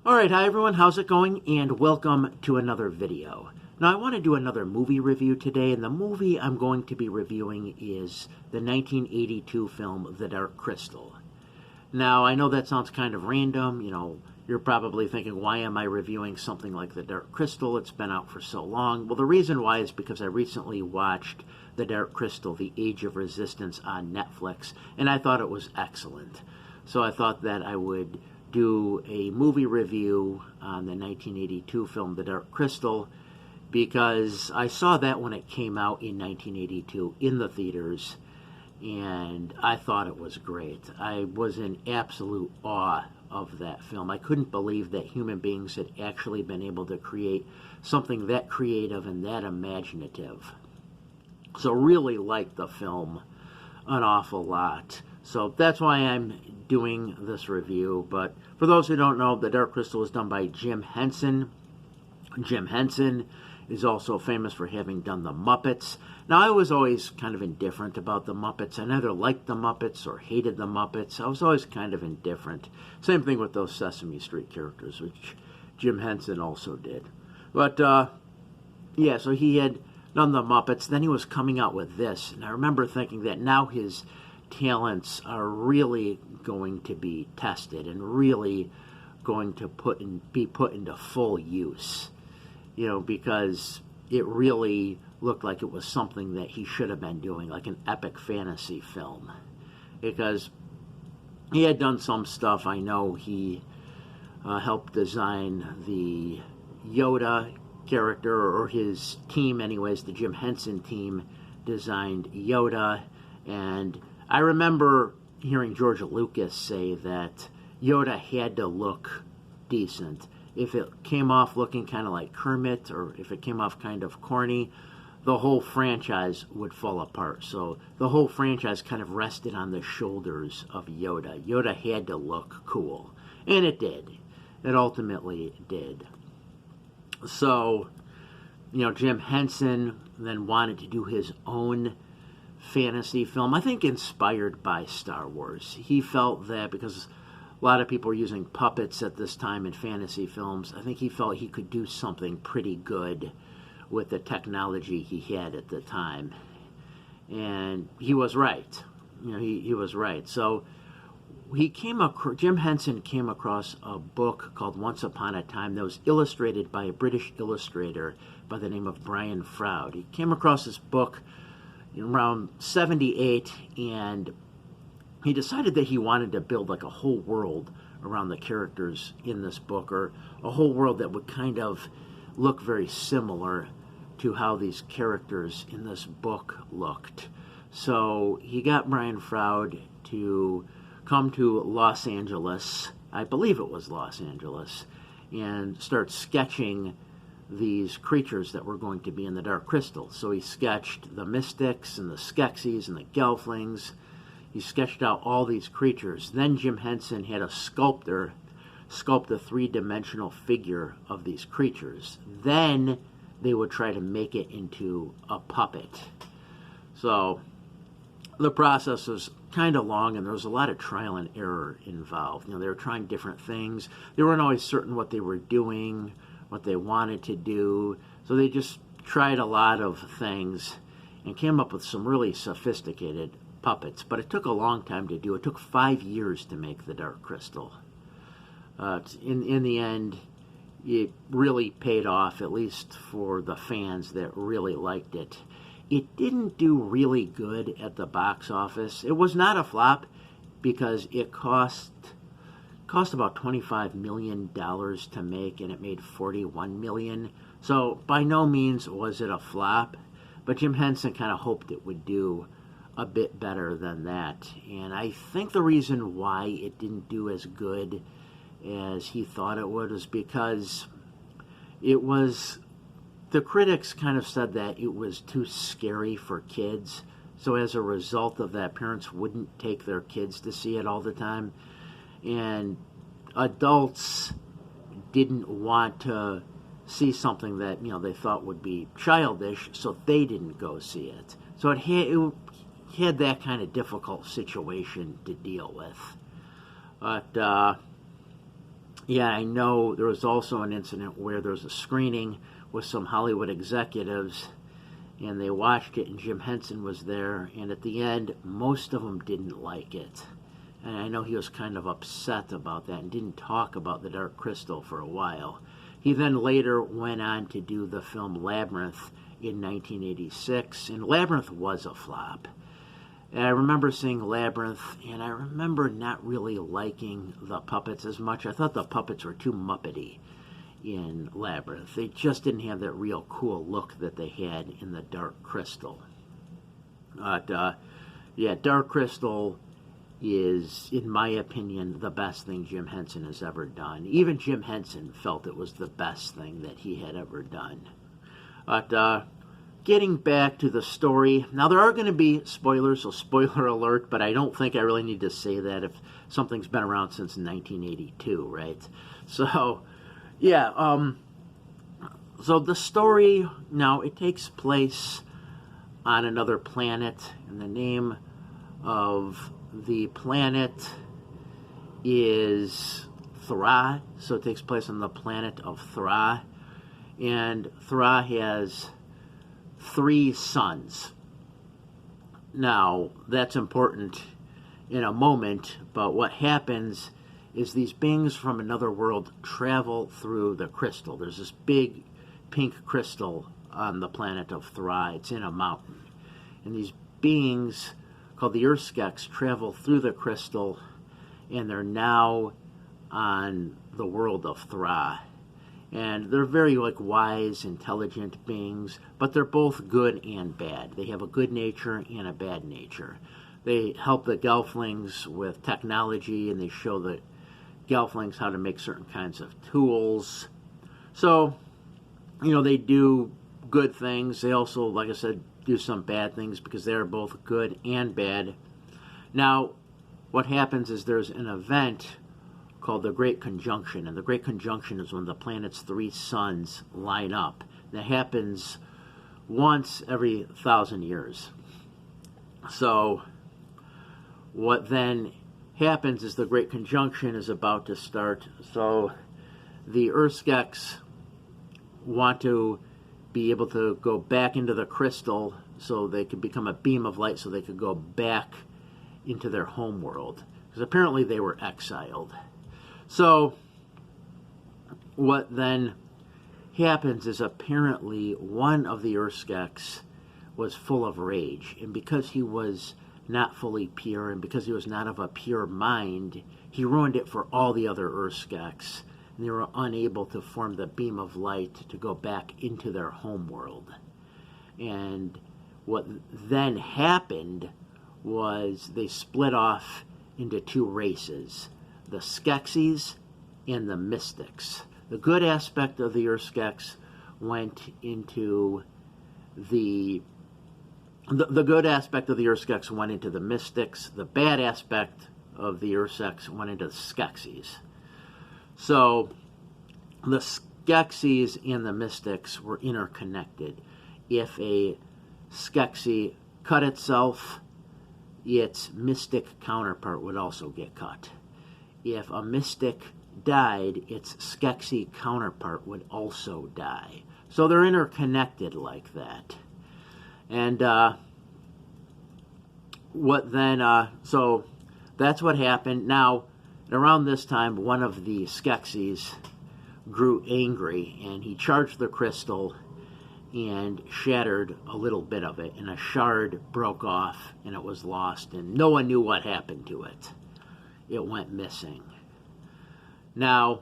Alright, hi everyone, how's it going? And welcome to another video. Now I want to do another movie review today, and the movie I'm going to be reviewing is the 1982 film The Dark Crystal. Now I know that sounds kind of random, you're probably thinking, why am I reviewing something like The Dark Crystal? It's been out for so long. Well, the reason why is because I recently watched The Dark Crystal, The Age of Resistance on Netflix, and I thought it was excellent. So I thought that I would do a movie review on the 1982 film The Dark Crystal because I saw that when it came out in 1982 in the theaters, and I thought it was great. I was in absolute awe of that film. I couldn't believe that human beings had actually been able to create something that creative and that imaginative. So really liked the film an awful lot. So that's why I'm doing this review. But for those who don't know, The Dark Crystal is done by Jim Henson. Jim Henson is also famous for having done The Muppets. Now, I was always kind of indifferent about The Muppets. I neither liked The Muppets or hated The Muppets. I was always kind of indifferent. Same thing with those Sesame Street characters, which Jim Henson also did. But, yeah, so he had done The Muppets. Then he was coming out with this. And I remember thinking that now his talents are really going to be tested and really going to be put into full use, because it really looked like it was something that he should have been doing, like an epic fantasy film, because he had done some stuff. I know he helped design the Yoda character, or his team anyways, the Jim Henson team designed Yoda, and I remember hearing George Lucas say that Yoda had to look decent. If it came off looking kind of like Kermit, or if it came off kind of corny, the whole franchise would fall apart. So the whole franchise kind of rested on the shoulders of Yoda. Yoda had to look cool. And it did. It ultimately did. So, Jim Henson then wanted to do his own fantasy film, I think inspired by Star Wars. He felt that because a lot of people were using puppets at this time in fantasy films, I think he felt he could do something pretty good with the technology he had at the time. And he was right. He was right. So Jim Henson came across a book called Once Upon a Time that was illustrated by a British illustrator by the name of Brian Froud. He came across this book around 78, and he decided that he wanted to build like a whole world around the characters in this book, or a whole world that would kind of look very similar to how these characters in this book looked. So he got Brian Froud to come to Los Angeles, I believe it was Los Angeles, and start sketching these creatures that were going to be in the Dark Crystal. So he sketched the Mystics and the Skeksis and the Gelflings. He sketched out all these creatures. Then Jim Henson had a sculptor sculpt a three-dimensional figure of these creatures. Then they would try to make it into a puppet. So the process was kind of long, and there was a lot of trial and error involved. They were trying different things. They weren't always certain what they were doing, what they wanted to do. So they just tried a lot of things and came up with some really sophisticated puppets. But it took a long time to do. It took 5 years to make The Dark Crystal. In the end, it really paid off, at least for the fans that really liked it. It didn't do really good at the box office. It was not a flop because it cost about $25 million to make, and it made $41 million. So by no means was it a flop, but Jim Henson kind of hoped it would do a bit better than that. And I think the reason why it didn't do as good as he thought it would was because the critics kind of said that it was too scary for kids. So as a result of that, parents wouldn't take their kids to see it all the time. And adults didn't want to see something that they thought would be childish, so they didn't go see it. So it had that kind of difficult situation to deal with. But Yeah, I know there was also an incident where there was a screening with some Hollywood executives, and they watched it, and Jim Henson was there, and at the end, most of them didn't like it. And I know he was kind of upset about that and didn't talk about the Dark Crystal for a while. He then later went on to do the film Labyrinth in 1986, and Labyrinth was a flop. And I remember seeing Labyrinth, and I remember not really liking the puppets as much. I thought the puppets were too Muppety in Labyrinth. They just didn't have that real cool look that they had in the Dark Crystal. But, yeah, Dark Crystal is, in my opinion, the best thing Jim Henson has ever done. Even Jim Henson felt it was the best thing that he had ever done. But getting back to the story, now there are going to be spoilers, so spoiler alert, but I don't think I really need to say that if something's been around since 1982, right? So, yeah, so the story, now it takes place on another planet, and the name of the planet is Thra, so it takes place on the planet of Thra, and Thra has 3 suns. Now, that's important in a moment, but what happens is these beings from another world travel through the crystal. There's this big pink crystal on the planet of Thra. It's in a mountain. And these beings called the Urskeks travel through the crystal, and they're now on the world of Thra. And they're very wise, intelligent beings, but they're both good and bad. They have a good nature and a bad nature. They help the Gelflings with technology, and they show the Gelflings how to make certain kinds of tools. So, they do good things. They also, like I said, do some bad things because they're both good and bad. Now, what happens is there's an event called the Great Conjunction, and the Great Conjunction is when the planet's 3 suns line up. That happens once every 1,000 years. So what then happens is the Great Conjunction is about to start. So the Urskeks want to be able to go back into the crystal so they could become a beam of light so they could go back into their home world. Because apparently they were exiled. So what then happens is apparently one of the Urskeks was full of rage. And because he was not fully pure and because he was not of a pure mind, he ruined it for all the other Urskeks. And they were unable to form the beam of light to go back into their home world. And what then happened was they split off into 2 races, the Skeksis and the Mystics. The good aspect of the Urskeks went into the good aspect of the Urskeks went into the Mystics. The bad aspect of the Urskeks went into the Skeksis. So the Skeksis and the Mystics were interconnected. If a Skeksi cut itself, its mystic counterpart would also get cut. If a mystic died, its Skeksi counterpart would also die. So they're interconnected like that. And so that's what happened. Now, around this time, one of the Skeksis grew angry, and he charged the crystal and shattered a little bit of it, and a shard broke off, and it was lost, and no one knew what happened to it. It went missing. Now,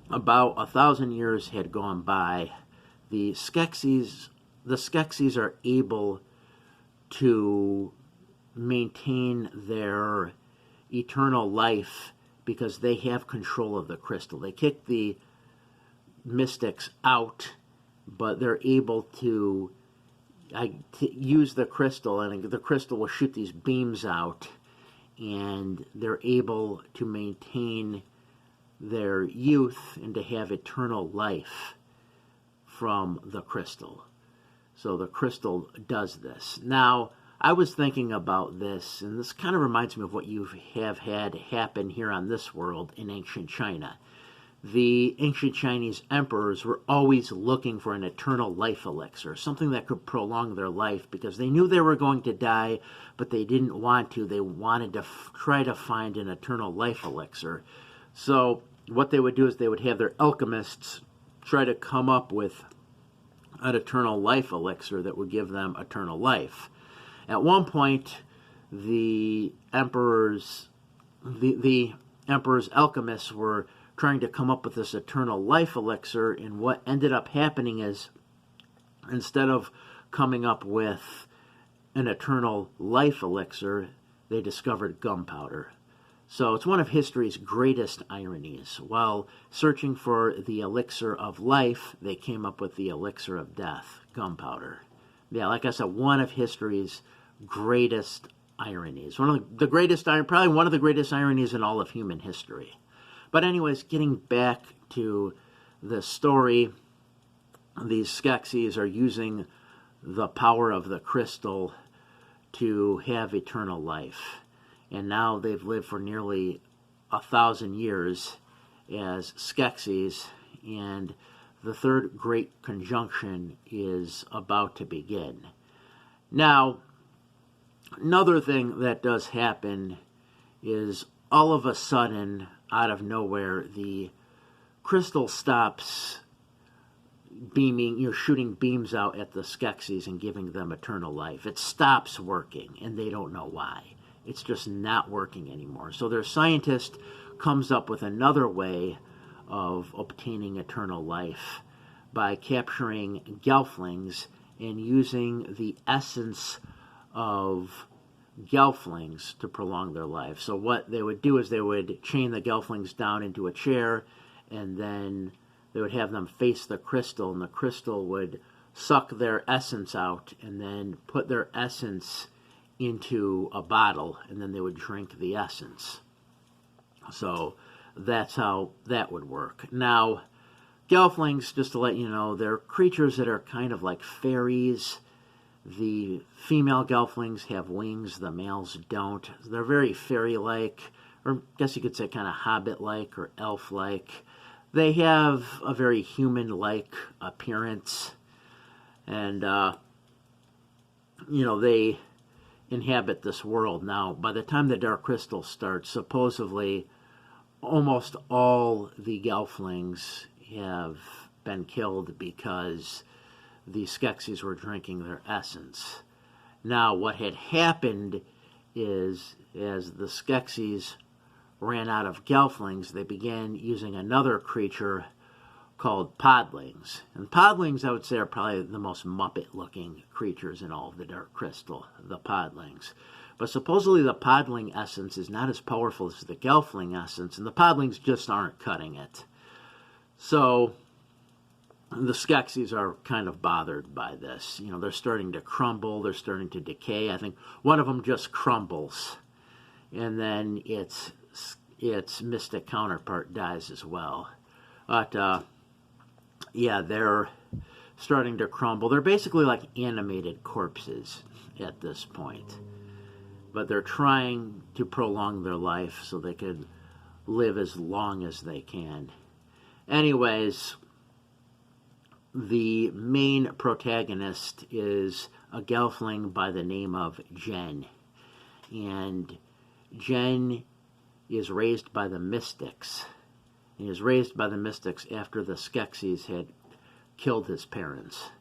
about 1,000 years had gone by. The Skeksis are able to maintain their eternal life because they have control of the crystal. They kick the mystics out, but they're able to use the crystal, and the crystal will shoot these beams out, and they're able to maintain their youth and to have eternal life from the crystal. So the crystal does this. Now, I was thinking about this, and this kind of reminds me of what you have had happen here on this world in ancient China. The ancient Chinese emperors were always looking for an eternal life elixir, something that could prolong their life, because they knew they were going to die, but they didn't want to. They wanted to try to find an eternal life elixir. So what they would do is they would have their alchemists try to come up with an eternal life elixir that would give them eternal life. At one point, the emperor's alchemists were trying to come up with this eternal life elixir, and what ended up happening is, instead of coming up with an eternal life elixir, they discovered gunpowder. So it's one of history's greatest ironies. While searching for the elixir of life, they came up with the elixir of death, gunpowder. Yeah, like I said, one of history's greatest ironies. Probably one of the greatest ironies in all of human history. But anyways, getting back to the story, these Skeksis are using the power of the crystal to have eternal life. And now they've lived for nearly 1,000 years as Skeksis, and the third great conjunction is about to begin. Now, another thing that does happen is all of a sudden, out of nowhere, the crystal stops beaming, shooting beams out at the Skeksis and giving them eternal life. It stops working, and they don't know why. It's just not working anymore. So their scientist comes up with another way of obtaining eternal life by capturing gelflings and using the essence of gelflings to prolong their life. So what they would do is they would chain the gelflings down into a chair, and then they would have them face the crystal, and the crystal would suck their essence out and then put their essence into a bottle, and then they would drink the essence. So that's how that would work. Now, gelflings, just to let you know, they're creatures that are kind of like fairies. The female gelflings have wings, the males don't. They're very fairy-like, or I guess you could say kind of hobbit-like or elf-like. They have a very human-like appearance, and, they inhabit this world. Now, by the time the Dark Crystal starts, supposedly almost all the gelflings have been killed because the Skeksis were drinking their essence. Now, what had happened is, as the Skeksis ran out of gelflings, they began using another creature called podlings. And podlings, I would say, are probably the most Muppet-looking creatures in all of the Dark Crystal, the podlings. But supposedly the podling essence is not as powerful as the gelfling essence, and the podlings just aren't cutting it. So the Skeksis are kind of bothered by this. They're starting to crumble, they're starting to decay. I think one of them just crumbles, and then its mystic counterpart dies as well. But they're starting to crumble. They're basically like animated corpses at this point. But they're trying to prolong their life so they could live as long as they can. Anyways, the main protagonist is a gelfling by the name of Jen. And Jen is raised by the mystics. He was raised by the mystics after the Skeksis had killed his parents.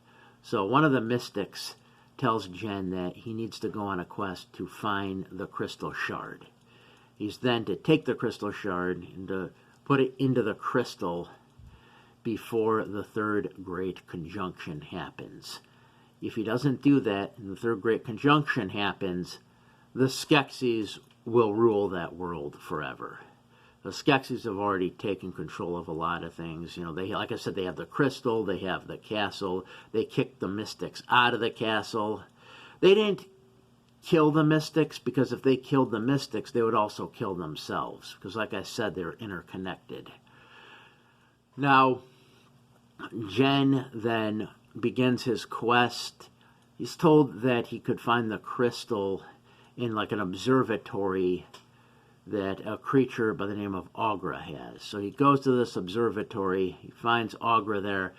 So one of the mystics tells Jen that he needs to go on a quest to find the crystal shard. He's then to take the crystal shard and to put it into the crystal before the third great conjunction happens. If he doesn't do that and the third great conjunction happens, the Skeksis will rule that world forever. The Skeksis have already taken control of a lot of things. Like I said, they have the crystal, they have the castle. They kicked the mystics out of the castle. They didn't kill the mystics, because if they killed the mystics, they would also kill themselves. Because like I said, they're interconnected. Now, Jen then begins his quest. he's told that he could find the crystal in like an observatory that a creature by the name of Aughra has. So he goes to this observatory, he finds Aughra there,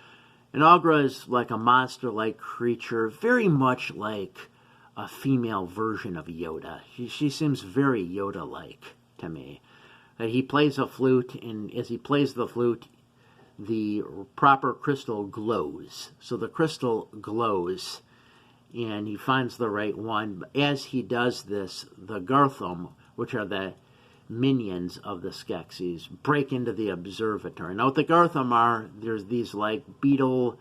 and Aughra is like a monster-like creature, very much like a female version of Yoda. She seems very Yoda-like to me. He plays a flute, and as he plays the flute, the proper crystal glows. So the crystal glows, and he finds the right one. As he does this, the Garthim, which are the minions of the Skeksis, break into the observatory. Now what the Garthim are, there's these like beetle,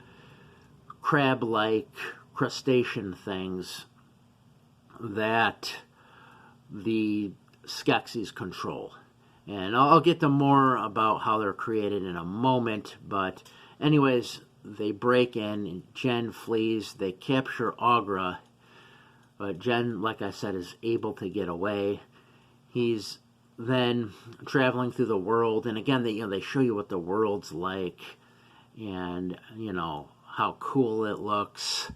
crab-like crustacean things that the Skeksis control. And I'll get to more about how they're created in a moment, but anyways, they break in, and Jen flees, they capture Aughra, but Jen, like I said, is able to get away. He's then traveling through the world, and again, they show you what the world's like, and, how cool it looks.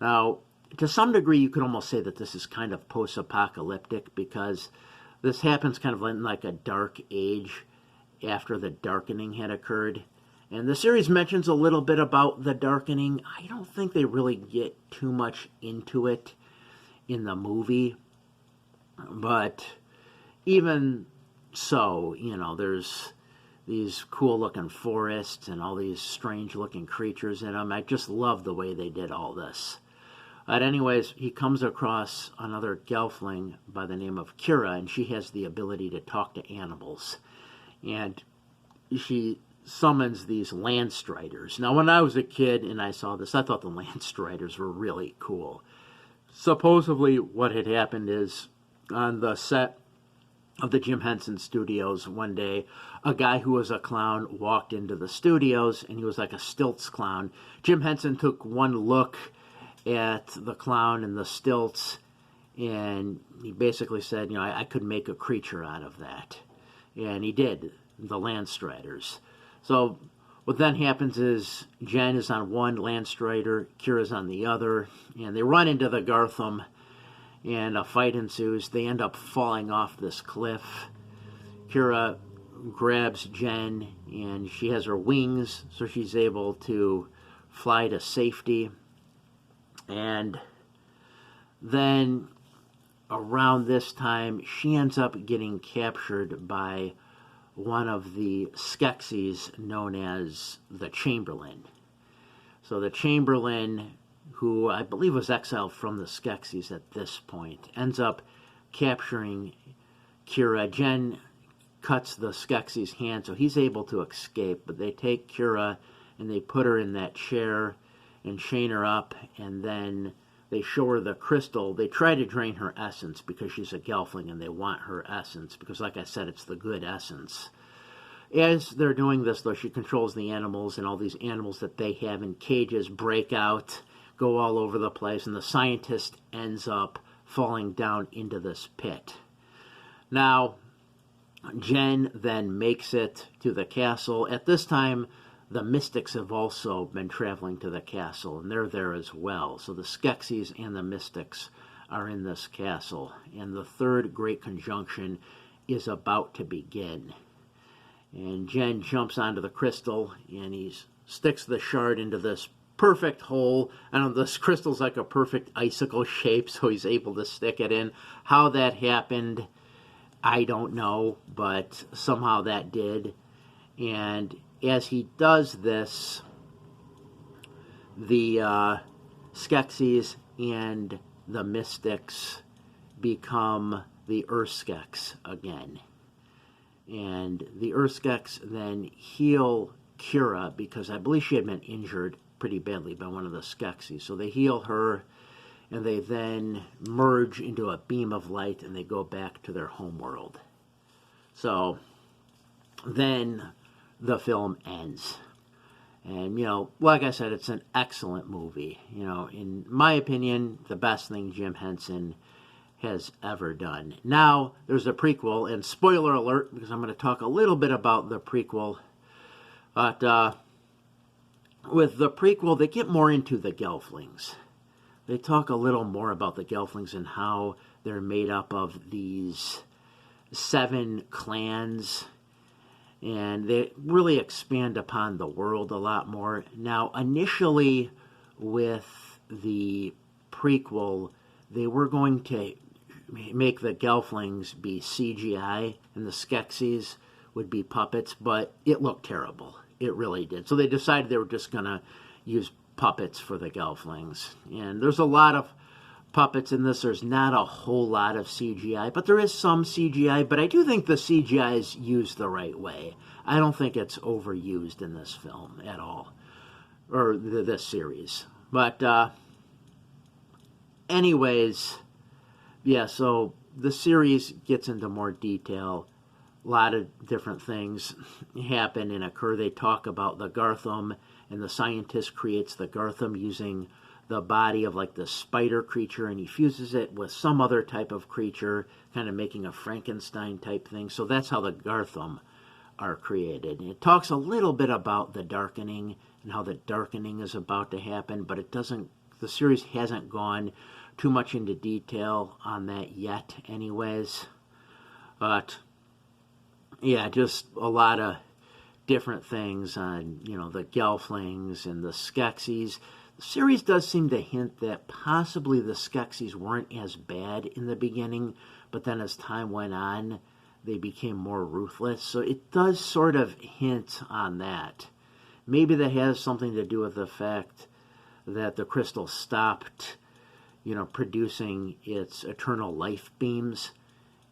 Now, to some degree, you could almost say that this is kind of post-apocalyptic, because this happens kind of in like a dark age after the darkening had occurred. And the series mentions a little bit about the darkening. I don't think they really get too much into it in the movie. But even so, there's these cool-looking forests and all these strange-looking creatures in them. I just love the way they did all this. But anyways, he comes across another Gelfling by the name of Kira, and she has the ability to talk to animals. And she summons these Landstriders. Now, when I was a kid and I saw this, I thought the Landstriders were really cool. Supposedly, what had happened is, on the set of the Jim Henson Studios one day, a guy who was a clown walked into the studios, and he was like a stilts clown. Jim Henson took one look at the clown and the stilts, and he basically said, I could make a creature out of that. And he did, the Landstriders. So what then happens is Jen is on one Landstrider, Kira's on the other, and they run into the Garthim, and a fight ensues. They end up falling off this cliff. Kira grabs Jen, and she has her wings, so she's able to fly to safety. And then around this time, she ends up getting captured by one of the Skeksis known as the Chamberlain. So the Chamberlain, who I believe was exiled from the Skeksis at this point, ends up capturing Kira. Jen cuts the Skeksis' hand, so he's able to escape, but they take Kira and they put her in that chair and chain her up, and then they show her the crystal. They try to drain her essence because she's a Gelfling, and they want her essence because, like I said, it's the good essence. As they're doing this, though, she controls the animals, and all these animals that they have in cages break out, go all over the place, and the scientist ends up falling down into this pit. Now, Jen then makes it to the castle. At this time, the Mystics have also been traveling to the castle, and they're there as well. So the Skeksis and the Mystics are in this castle, and the third great conjunction is about to begin. And Jen jumps onto the crystal, and he sticks the shard into this perfect hole. I don't know, this crystal's like a perfect icicle shape, so he's able to stick it in. How that happened, I don't know, but somehow that did. And as he does this, the Skeksis and the Mystics become the Urskeks again. And the Urskeks then heal Kira because I believe she had been injured pretty badly by one of the Skeksis. So they heal her, and they then merge into a beam of light, and they go back to their homeworld. So then the film ends. And, like I said, it's an excellent movie. In my opinion, the best thing Jim Henson has ever done. Now, there's a prequel, and spoiler alert, because I'm going to talk a little bit about the prequel. But with the prequel, they get more into the Gelflings. they talk a little more about the Gelflings and how they're made up of these 7 clans, and they really expand upon the world a lot more. Now, initially with the prequel, they were going to make the Gelflings be CGI and the Skeksis would be puppets, but it looked terrible. It really did. So they decided they were just going to use puppets for the Gelflings. And there's a lot of puppets in this. There's not a whole lot of CGI, but there is some CGI. But I do think the CGI is used the right way. I don't think it's overused in this film at all, or this series. But anyways, yeah, so the series gets into more detail. A lot of different things happen and occur. They talk about the Gartham, and the scientist creates the Gartham using the body of like the spider creature, and he fuses it with some other type of creature, kind of making a Frankenstein type thing. So that's how the Gartham are created. And it talks a little bit about the darkening and how the darkening is about to happen, but it doesn't, the series hasn't gone too much into detail on that yet anyways. But yeah, just a lot of different things on, you know, the Gelflings and the Skeksis. The series does seem to hint that possibly the Skeksis weren't as bad in the beginning, but then as time went on, they became more ruthless. So it does sort of hint on that. Maybe that has something to do with the fact that the crystal stopped, you know, producing its eternal life beams,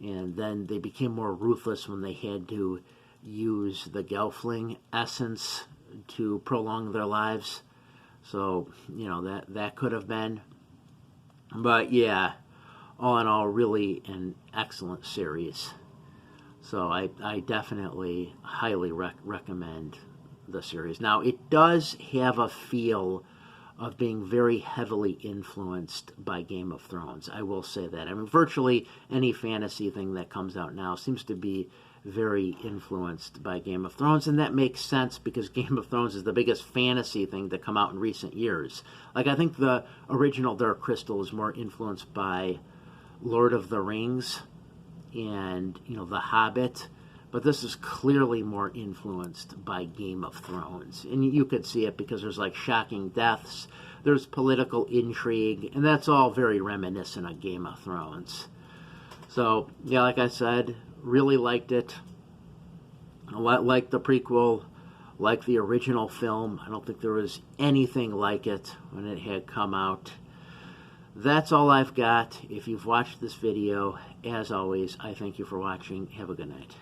and then they became more ruthless when they had to use the Gelfling essence to prolong their lives. So, you know, that could have been. But yeah, all in all, really an excellent series. So I definitely highly recommend the series. Now, it does have a feel of being very heavily influenced by Game of Thrones. I will say that. I mean, virtually any fantasy thing that comes out now seems to be very influenced by Game of Thrones, and that makes sense because Game of Thrones is the biggest fantasy thing to come out in recent years. Like, I think the original Dark Crystal is more influenced by Lord of the Rings and, you know, The Hobbit, but this is clearly more influenced by Game of Thrones. And you could see it because there's, like, shocking deaths, there's political intrigue, and that's all very reminiscent of Game of Thrones. So, yeah, like I said, really liked it. Like the prequel, like the original film. I don't think there was anything like it when it had come out. That's all I've got. If you've watched this video, as always, I thank you for watching. Have a good night.